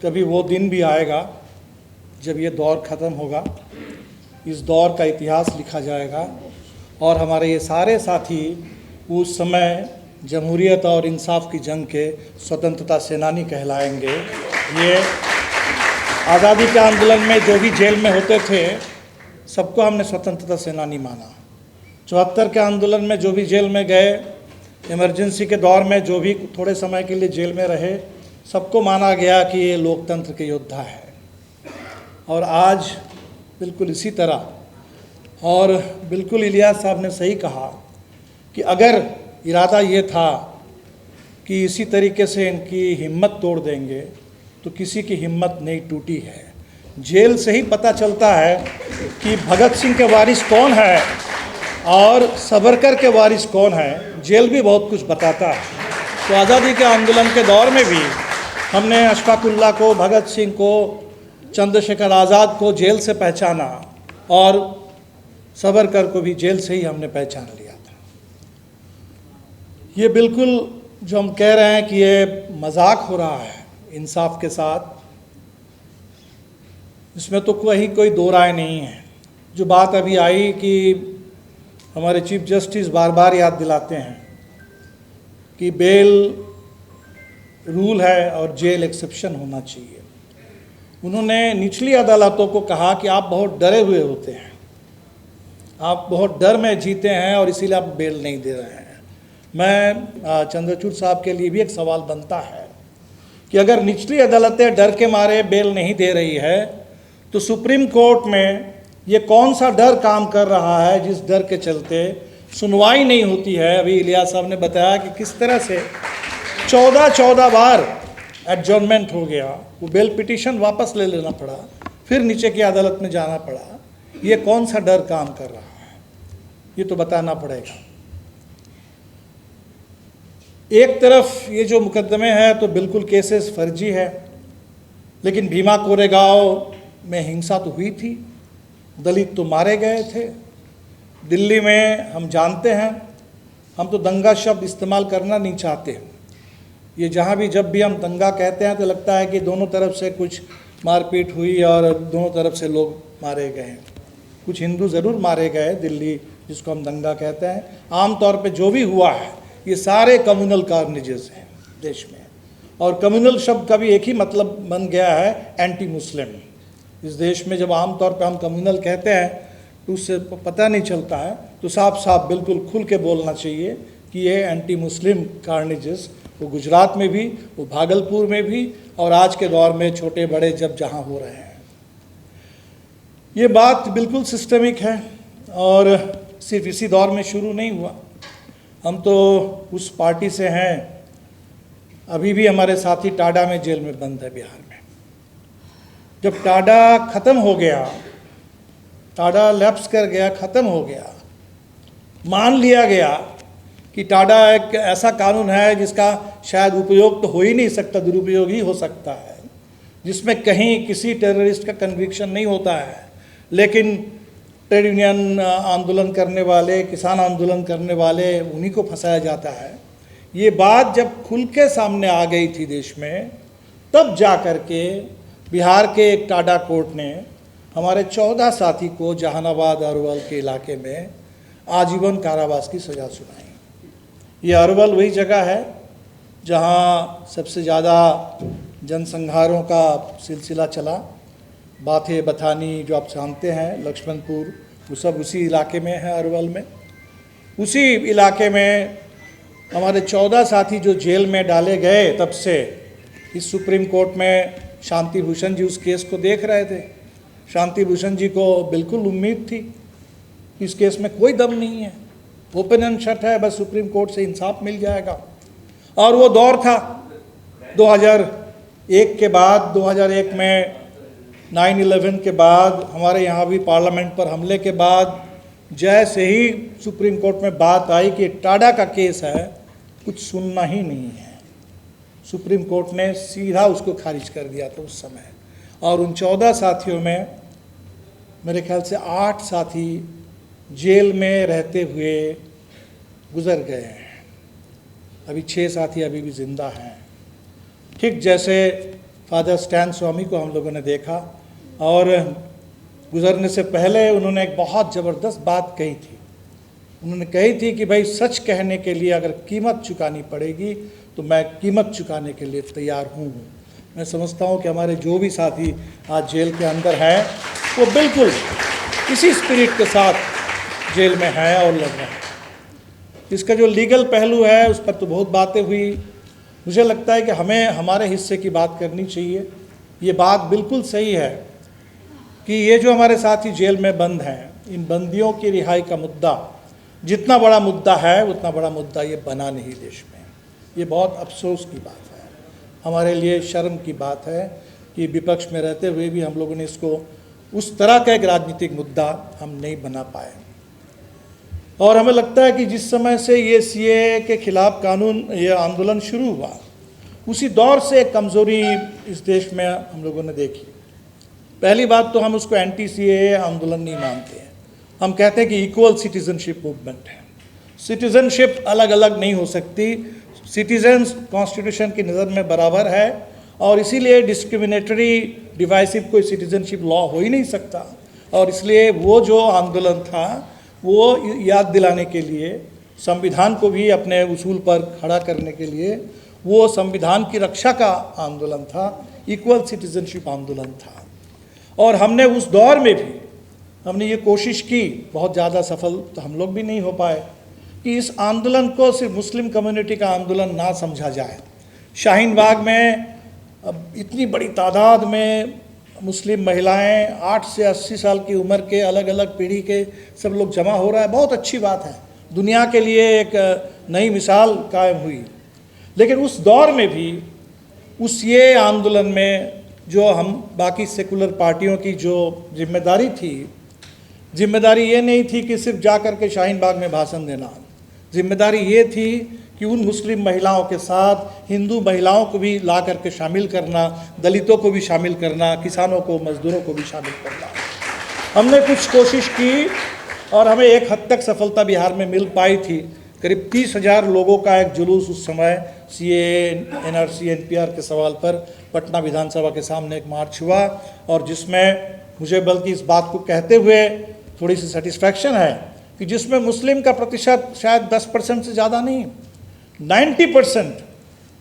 कभी वो दिन भी आएगा जब ये दौर ख़त्म होगा, इस दौर का इतिहास लिखा जाएगा और हमारे ये सारे साथी उस समय जमहूरियत और इंसाफ की जंग के स्वतंत्रता सेनानी कहलाएंगे। ये आज़ादी के आंदोलन में जो भी जेल में होते थे सबको हमने स्वतंत्रता सेनानी माना। 74 के आंदोलन में जो भी जेल में गए, इमरजेंसी के दौर में जो भी थोड़े समय के लिए जेल में रहे, सबको माना गया कि ये लोकतंत्र के योद्धा है। और आज बिल्कुल इसी तरह, और बिल्कुल इलियास साहब ने सही कहा कि अगर इरादा ये था कि इसी तरीके से इनकी हिम्मत तोड़ देंगे तो किसी की हिम्मत नहीं टूटी है। जेल से ही पता चलता है कि भगत सिंह के वारिस कौन है और सावरकर के वारिस कौन है। जेल भी बहुत कुछ बताता है। तो आज़ादी के आंदोलन के दौर में भी हमने अशफाकुल्लाह को, भगत सिंह को, चंद्रशेखर आज़ाद को जेल से पहचाना और सावरकर को भी जेल से ही हमने पहचान लिया था। ये बिल्कुल जो हम कह रहे हैं कि ये मजाक हो रहा है इंसाफ के साथ, इसमें तो कोई दो राय नहीं है। जो बात अभी आई कि हमारे चीफ जस्टिस बार बार याद दिलाते हैं कि बेल रूल है और जेल एक्सेप्शन होना चाहिए। उन्होंने निचली अदालतों को कहा कि आप बहुत डरे हुए होते हैं, आप बहुत डर में जीते हैं और इसीलिए आप बेल नहीं दे रहे हैं। मैं चंद्रचूड़ साहब के लिए भी एक सवाल बनता है कि अगर निचली अदालतें डर के मारे बेल नहीं दे रही है तो सुप्रीम कोर्ट में ये कौन सा डर काम कर रहा है जिस डर के चलते सुनवाई नहीं होती है। अभी इलियास साहब ने बताया कि किस तरह से 14 बार एडजॉर्नमेंट हो गया, वो बेल पिटीशन वापस ले लेना पड़ा, फिर नीचे की अदालत में जाना पड़ा। ये कौन सा डर काम कर रहा है, ये तो बताना पड़ेगा। एक तरफ ये जो मुकदमे हैं तो बिल्कुल केसेस फर्जी है, लेकिन भीमा कोरेगांव में हिंसा तो हुई थी, दलित तो मारे गए थे। दिल्ली में हम जानते हैं, हम तो दंगा शब्द इस्तेमाल करना नहीं चाहते। ये जहाँ भी जब भी हम दंगा कहते हैं तो लगता है कि दोनों तरफ से कुछ मारपीट हुई और दोनों तरफ से लोग मारे गए। कुछ हिंदू ज़रूर मारे गए दिल्ली, जिसको हम दंगा कहते हैं। आम तौर पे जो भी हुआ है ये सारे कम्युनल कार्नेजेस हैं देश में, और कम्युनल शब्द का भी एक ही मतलब बन गया है, एंटी मुस्लिम। इस देश में जब आम तौर पे हम कम्युनल कहते हैं तो उससे पता नहीं चलता है, तो साफ साफ बिल्कुल खुल के बोलना चाहिए कि ये एंटी मुस्लिम कार्नेजेस वो गुजरात में भी, वो भागलपुर में भी, और आज के दौर में छोटे बड़े जब जहाँ हो रहे हैं। ये बात बिल्कुल सिस्टमिक है और सिर्फ इसी दौर में शुरू नहीं हुआ। हम तो उस पार्टी से हैं, अभी भी हमारे साथी टाडा में जेल में बंद है बिहार में। जब टाडा ख़त्म हो गया, टाडा लैप्स कर गया, ख़त्म हो गया, मान लिया गया कि टाडा एक ऐसा कानून है जिसका शायद उपयोग तो हो ही नहीं सकता, दुरुपयोग ही हो सकता है, जिसमें कहीं किसी टेररिस्ट का कन्विक्शन नहीं होता है, लेकिन ट्रेड यूनियन आंदोलन करने वाले, किसान आंदोलन करने वाले, उन्हीं को फंसाया जाता है। ये बात जब खुल के सामने आ गई थी देश में, तब जा कर के बिहार के एक टाडा कोर्ट ने हमारे 14 साथी को जहानाबाद अरवल के इलाके में आजीवन कारावास की सज़ा सुनाई। ये अरवल वही जगह है जहाँ सबसे ज़्यादा जनसंहारों का सिलसिला चला। बाथे, बथानी जो आप जानते हैं, लक्ष्मणपुर, वो सब उसी इलाके में है, अरवल में। उसी इलाके में हमारे 14 साथी जो जेल में डाले गए, तब से इस सुप्रीम कोर्ट में शांति भूषण जी उस केस को देख रहे थे। शांति भूषण जी को बिल्कुल उम्मीद थी इस केस में कोई दम नहीं है, ओपन एंड शट है, बस सुप्रीम कोर्ट से इंसाफ मिल जाएगा। और वो दौर था 2001 के बाद, 2001 में 9/11 के बाद, हमारे यहाँ भी पार्लियामेंट पर हमले के बाद, जैसे ही सुप्रीम कोर्ट में बात आई कि टाडा का केस है, कुछ सुनना ही नहीं है, सुप्रीम कोर्ट ने सीधा उसको खारिज कर दिया था उस समय। और उन 14 साथियों में मेरे ख्याल से 8 साथी जेल में रहते हुए गुजर गए हैं। अभी 6 साथी अभी भी ज़िंदा हैं। ठीक जैसे फादर स्टैन स्वामी को हम लोगों ने देखा, और गुजरने से पहले उन्होंने एक बहुत ज़बरदस्त बात कही थी। उन्होंने कही थी कि भाई सच कहने के लिए अगर कीमत चुकानी पड़ेगी तो मैं कीमत चुकाने के लिए तैयार हूँ। मैं समझता हूँ कि हमारे जो भी साथी आज जेल के अंदर हैं वो बिल्कुल इसी स्पिरिट के साथ जेल में हैं और लड़ रहे हैं। इसका जो लीगल पहलू है उस पर तो बहुत बातें हुई। मुझे लगता है कि हमें हमारे हिस्से की बात करनी चाहिए। ये बात बिल्कुल सही है कि ये जो हमारे साथी जेल में बंद हैं, इन बंदियों की रिहाई का मुद्दा जितना बड़ा मुद्दा है उतना बड़ा मुद्दा ये बना नहीं देश में। ये बहुत अफसोस की बात है, हमारे लिए शर्म की बात है कि विपक्ष में रहते हुए भी हम लोगों ने इसको उस तरह का एक राजनीतिक मुद्दा हम नहीं बना पाए। और हमें लगता है कि जिस समय से ये सीएए के खिलाफ कानून ये आंदोलन शुरू हुआ, उसी दौर से एक कमज़ोरी इस देश में हम लोगों ने देखी। पहली बात तो हम उसको एंटी सीएए आंदोलन नहीं मानते हैं। हम कहते हैं कि इक्वल सिटीजनशिप मूवमेंट है। सिटीजनशिप अलग अलग नहीं हो सकती। सिटीजन्स कॉन्स्टिट्यूशन की नज़र में बराबर है, और इसीलिए डिस्क्रिमिनेटरी डिवाइसिव कोई सिटीजनशिप लॉ हो ही नहीं सकता। और इसलिए वो जो आंदोलन था वो याद दिलाने के लिए, संविधान को भी अपने उसूल पर खड़ा करने के लिए, वो संविधान की रक्षा का आंदोलन था, इक्वल सिटीजनशिप आंदोलन था। और हमने उस दौर में भी हमने ये कोशिश की, बहुत ज़्यादा सफल तो हम लोग भी नहीं हो पाए, कि इस आंदोलन को सिर्फ मुस्लिम कम्युनिटी का आंदोलन ना समझा जाए। शाहीन बाग में अब इतनी बड़ी तादाद में मुस्लिम महिलाएं 8 से 80 साल की उम्र के अलग अलग पीढ़ी के सब लोग जमा हो रहा है, बहुत अच्छी बात है। दुनिया के लिए एक नई मिसाल कायम हुई। लेकिन उस दौर में भी उस ये आंदोलन में जो हम बाकी सेकुलर पार्टियों की जो जिम्मेदारी थी, जिम्मेदारी ये नहीं थी कि सिर्फ जा कर के शाहीन बाग में भाषण देना। जिम्मेदारी ये थी कि उन मुस्लिम महिलाओं के साथ हिंदू महिलाओं को भी ला करके शामिल करना, दलितों को भी शामिल करना, किसानों को, मजदूरों को भी शामिल करना। हमने कुछ कोशिश की और हमें एक हद तक सफलता बिहार में मिल पाई थी। करीब 30,000 लोगों का एक जुलूस उस समय सीएए, एनआरसी, एनपीआर के सवाल पर पटना विधानसभा के सामने एक मार्च हुआ, और जिसमें मुझे बल्कि इस बात को कहते हुए थोड़ी सी सेटिस्फैक्शन है कि जिसमें मुस्लिम का प्रतिशत शायद 10% से ज़्यादा नहीं, 90%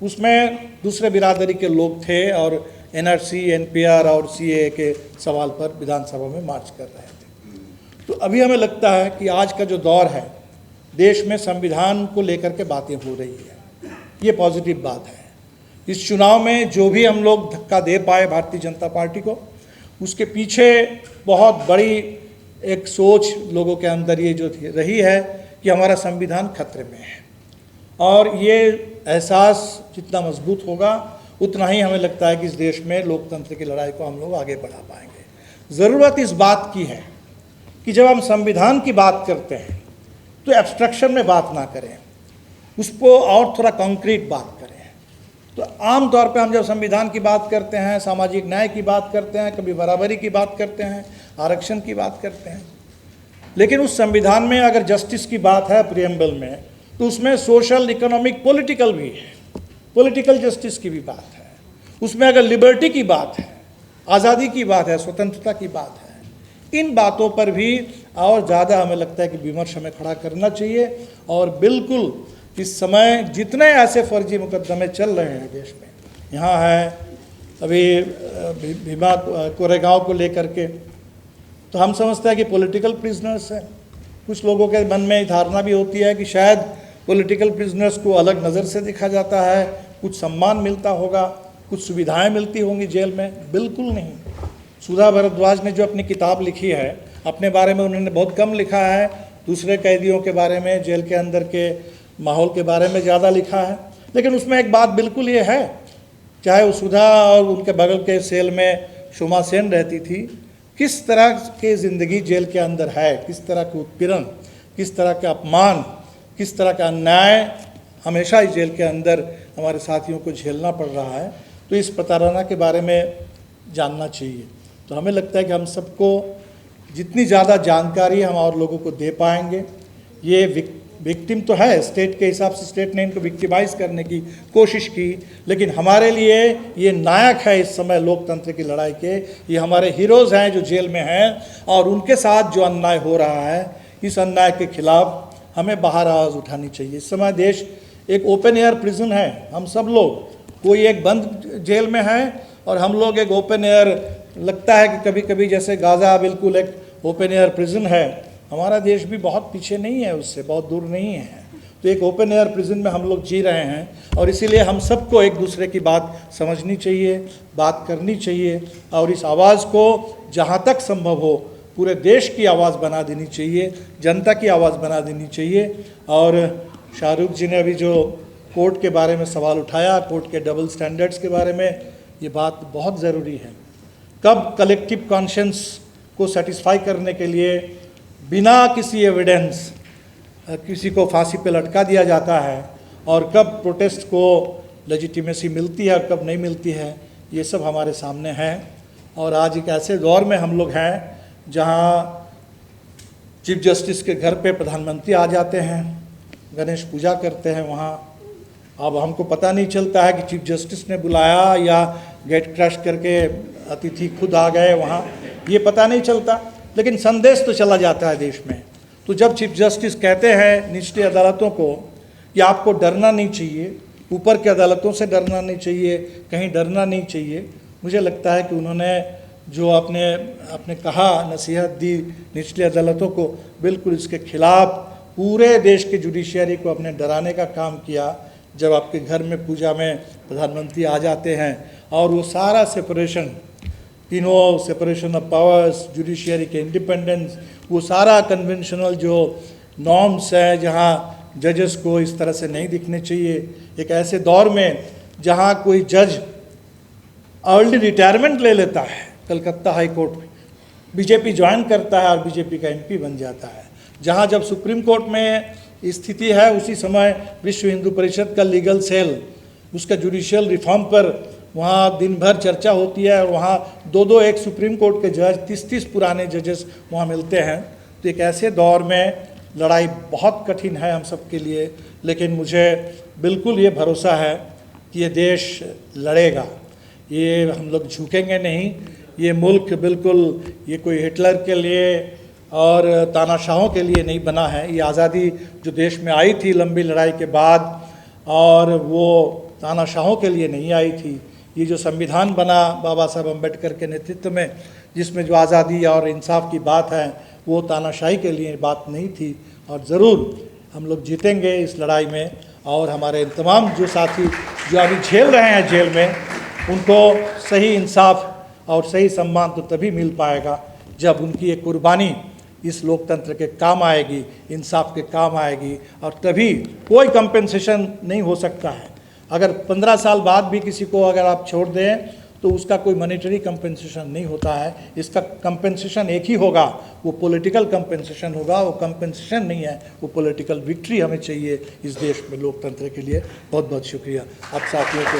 उसमें दूसरे बिरादरी के लोग थे और एनआरसी, एनपीआर और सीएए के सवाल पर विधानसभा में मार्च कर रहे थे। तो अभी हमें लगता है कि आज का जो दौर है, देश में संविधान को लेकर के बातें हो रही है, ये पॉजिटिव बात है। इस चुनाव में जो भी हम लोग धक्का दे पाए भारतीय जनता पार्टी को, उसके पीछे बहुत बड़ी एक सोच लोगों के अंदर ये जो रही है कि हमारा संविधान खतरे में है। और ये एहसास जितना मजबूत होगा उतना ही हमें लगता है कि इस देश में लोकतंत्र की लड़ाई को हम लोग आगे बढ़ा पाएंगे। ज़रूरत इस बात की है कि जब हम संविधान की बात करते हैं तो एब्स्ट्रक्शन में बात ना करें, उसको और थोड़ा कॉन्क्रीट बात करें। तो आम तौर पे हम जब संविधान की बात करते हैं, सामाजिक न्याय की बात करते हैं, कभी बराबरी की बात करते हैं, आरक्षण की बात करते हैं, लेकिन उस संविधान में अगर जस्टिस की बात है प्रियम्बल में, तो उसमें सोशल, इकोनॉमिक, पॉलिटिकल भी है, पॉलिटिकल जस्टिस की भी बात है। उसमें अगर लिबर्टी की बात है, आज़ादी की बात है, स्वतंत्रता की बात है, इन बातों पर भी और ज़्यादा हमें लगता है कि विमर्श हमें खड़ा करना चाहिए। और बिल्कुल इस समय जितने ऐसे फर्जी मुकदमे चल रहे हैं देश में, यहाँ है अभी भीमा कोरेगांव को लेकर के, तो हम समझते हैं कि पॉलिटिकल प्रिजनर्स हैं। कुछ लोगों के मन में धारणा भी होती है कि शायद पॉलिटिकल प्रिजनर्स को अलग नज़र से देखा जाता है, कुछ सम्मान मिलता होगा, कुछ सुविधाएं मिलती होंगी जेल में। बिल्कुल नहीं। सुधा भारद्वाज ने जो अपनी किताब लिखी है, अपने बारे में उन्होंने बहुत कम लिखा है, दूसरे कैदियों के बारे में, जेल के अंदर के माहौल के बारे में ज़्यादा लिखा है। लेकिन उसमें एक बात बिल्कुल ये है, चाहे वो सुधा और उनके बगल के सेल में शुमा सेन रहती थी, किस तरह की ज़िंदगी जेल के अंदर है, किस तरह के उत्पीड़न, किस तरह का अपमान, किस तरह का अन्याय हमेशा इस जेल के अंदर हमारे साथियों को झेलना पड़ रहा है। तो इस प्रताड़ना के बारे में जानना चाहिए। तो हमें लगता है कि हम सबको जितनी ज़्यादा जानकारी हम और लोगों को दे पाएंगे, ये विक्टिम तो है, स्टेट के हिसाब से स्टेट ने इनको विक्टिमाइज करने की कोशिश की, लेकिन हमारे लिए ये नायक है इस समय लोकतंत्र की लड़ाई के। ये हमारे हीरोज़ हैं जो जेल में हैं, और उनके साथ जो अन्याय हो रहा है, इस अन्याय के खिलाफ हमें बाहर आवाज़ उठानी चाहिए। इस समय देश एक ओपन एयर प्रिजन है। हम सब लोग, कोई एक बंद जेल में है और हम लोग एक ओपन एयर, लगता है कि कभी कभी जैसे गाज़ा बिल्कुल एक ओपन एयर प्रिजन है। हमारा देश भी बहुत पीछे नहीं है, उससे बहुत दूर नहीं है। तो एक ओपन एयर प्रिजन में हम लोग जी रहे हैं, और इसीलिए हम सबको एक दूसरे की बात समझनी चाहिए, बात करनी चाहिए, और इस आवाज़ को जहाँ तक संभव हो पूरे देश की आवाज़ बना देनी चाहिए, जनता की आवाज़ बना देनी चाहिए। और शाहरुख जी ने अभी जो कोर्ट के बारे में सवाल उठाया, कोर्ट के डबल स्टैंडर्ड्स के बारे में, ये बात बहुत ज़रूरी है। कब कलेक्टिव कॉन्शियंस को सेटिस्फाई करने के लिए बिना किसी एविडेंस किसी को फांसी पे लटका दिया जाता है, और कब प्रोटेस्ट को लेजिटिमेसी मिलती है और कब नहीं मिलती है, ये सब हमारे सामने है। और आज एक ऐसे दौर में हम लोग हैं जहाँ चीफ जस्टिस के घर पे प्रधानमंत्री आ जाते हैं, गणेश पूजा करते हैं वहाँ। अब हमको पता नहीं चलता है कि चीफ जस्टिस ने बुलाया या गेट क्रैश करके अतिथि खुद आ गए वहाँ, ये पता नहीं चलता, लेकिन संदेश तो चला जाता है देश में। तो जब चीफ जस्टिस कहते हैं निचली अदालतों को कि आपको डरना नहीं चाहिए, ऊपर की अदालतों से डरना नहीं चाहिए, कहीं डरना नहीं चाहिए, मुझे लगता है कि उन्होंने जो अपने कहा, नसीहत दी निचली अदालतों को, बिल्कुल इसके खिलाफ पूरे देश के जुडिशियरी को अपने डराने का काम किया। जब आपके घर में पूजा में प्रधानमंत्री आ जाते हैं और वो सारा सेपरेशन, तीनों सेपरेशन ऑफ पावर्स, जुडिशियरी के इंडिपेंडेंस, वो सारा कन्वेंशनल जो नॉर्म्स है जहाँ जजेस को इस तरह से नहीं दिखने चाहिए, एक ऐसे दौर में जहाँ कोई जज अर्ली रिटायरमेंट ले लेता है, कलकत्ता हाई कोर्ट में बीजेपी ज्वाइन करता है और बीजेपी का एमपी बन जाता है, जहाँ जब सुप्रीम कोर्ट में स्थिति है उसी समय विश्व हिंदू परिषद का लीगल सेल, उसका जुडिशियल रिफॉर्म पर वहाँ दिन भर चर्चा होती है, और वहाँ दो एक सुप्रीम कोर्ट के जज, 30 पुराने जजेस वहाँ मिलते हैं। तो एक ऐसे दौर में लड़ाई बहुत कठिन है हम सब के लिए, लेकिन मुझे बिल्कुल ये भरोसा है कि ये देश लड़ेगा, ये हम लोग झुकेंगे नहीं। ये मुल्क बिल्कुल ये कोई हिटलर के लिए और तानाशाहों के लिए नहीं बना है। ये आज़ादी जो देश में आई थी लंबी लड़ाई के बाद, और वो तानाशाहों के लिए नहीं आई थी। ये जो संविधान बना बाबा साहब अम्बेडकर के नेतृत्व में, जिसमें जो आज़ादी और इंसाफ की बात है, वो तानाशाही के लिए बात नहीं थी। और ज़रूर हम लोग जीतेंगे इस लड़ाई में, और हमारे तमाम जो साथी जो अभी झेल रहे हैं जेल में, उनको सही इंसाफ और सही सम्मान तो तभी मिल पाएगा जब उनकी एक कुर्बानी इस लोकतंत्र के काम आएगी, इंसाफ के काम आएगी। और तभी कोई कंपेंसेशन नहीं हो सकता है। अगर 15 साल बाद भी किसी को अगर आप छोड़ दें तो उसका कोई मॉनेटरी कंपेंसेशन नहीं होता है। इसका कंपेंसेशन एक ही होगा, वो पॉलिटिकल कंपेंसेशन होगा। वो कंपेंसेशन नहीं है, वो पॉलिटिकल विक्ट्री हमें चाहिए इस देश में लोकतंत्र के लिए। बहुत बहुत शुक्रिया आप साथियों को।